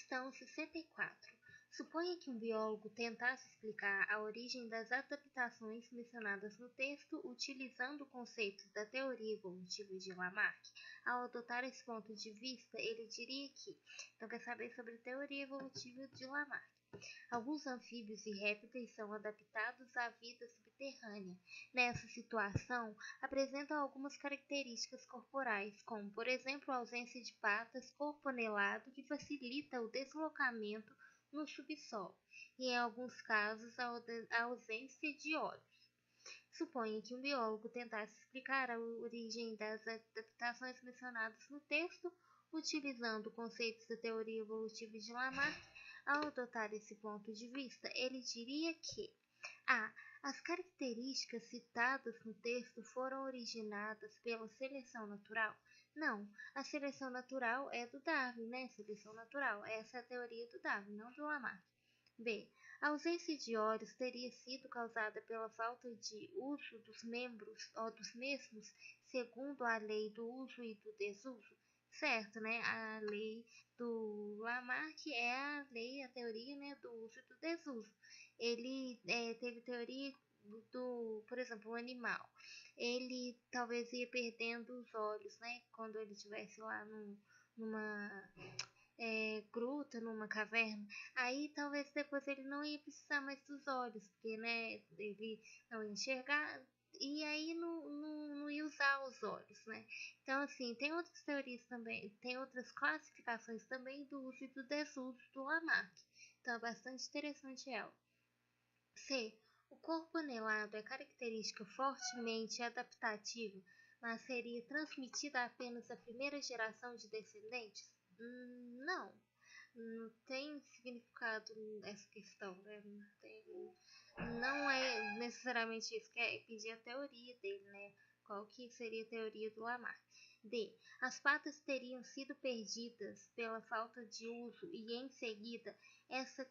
Questão 64. Suponha que um biólogo tentasse explicar a origem das adaptações mencionadas no texto utilizando conceitos da teoria evolutiva de Lamarck. Ao adotar esse ponto de vista, ele diria que, então quer saber sobre a teoria evolutiva de Lamarck. Alguns anfíbios e répteis são adaptados à vida subterrânea. Nessa situação, apresentam algumas características corporais, como, por exemplo, a ausência de patas, corpo anelado, que facilita o deslocamento no subsolo, e em alguns casos a ausência de olhos. Suponha que um biólogo tentasse explicar a origem das adaptações mencionadas no texto, utilizando conceitos da teoria evolutiva de Lamarck. Ao adotar esse ponto de vista, ele diria que as características citadas no texto foram originadas pela seleção natural? Não, a seleção natural é do Darwin, né? Seleção natural, essa é a teoria do Darwin, não do Lamarck. B. A ausência de olhos teria sido causada pela falta de uso dos membros ou dos mesmos, segundo a lei do uso e do desuso? Certo, né? A lei do Lamarck é a teoria, né, do uso e do desuso. Ele teve teoria por exemplo, o animal. Ele talvez ia perdendo os olhos, né? Quando ele estivesse lá numa gruta, numa caverna. Aí talvez depois ele não ia precisar mais dos olhos, porque, né, ele não ia enxergar. E aí não ia usar os olhos, né? Então, assim, tem outras teorias também, tem outras classificações também do uso e do desuso do Lamarck. Então, é bastante interessante ela. C. O corpo anelado é característica fortemente adaptativa, mas seria transmitida apenas à primeira geração de descendentes? Não. Não tem significado essa questão, né? Não é necessariamente isso, que é pedir a teoria dele, né? Qual que seria a teoria do Lamarck? D. As patas teriam sido perdidas pela falta de uso e, em seguida, essa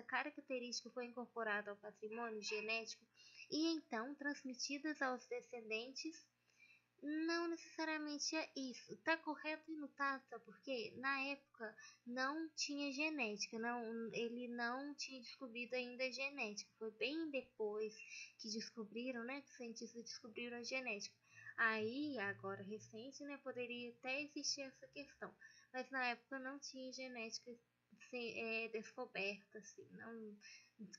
característica foi incorporada ao patrimônio genético e, então, transmitidas aos descendentes? Não necessariamente é isso. Tá correto e não tá, sabe por quê? Na época não tinha genética, ele não tinha descobrido ainda a genética. Foi bem depois que descobriram, né, que os cientistas descobriram a genética. Aí, agora recente, né, poderia até existir essa questão. Mas na época não tinha genética descoberta, assim. Não,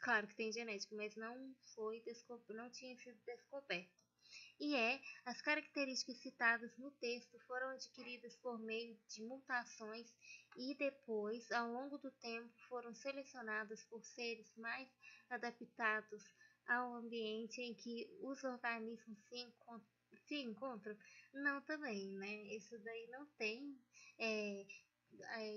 claro que tem genética, mas não tinha sido descoberta. As características citadas no texto foram adquiridas por meio de mutações e depois, ao longo do tempo, foram selecionadas por seres mais adaptados ao ambiente em que os organismos se encontram? Não, também, né? Isso daí não tem.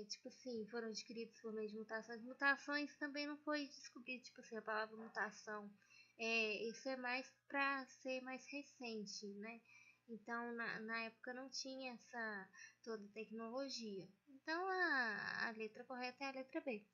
Tipo assim, foram adquiridos por meio de mutações. Mutações também não foi descobrido, tipo assim, a palavra mutação. Isso é mais para ser mais recente, né? Então, na época não tinha essa toda tecnologia. Então, a letra correta é a letra B.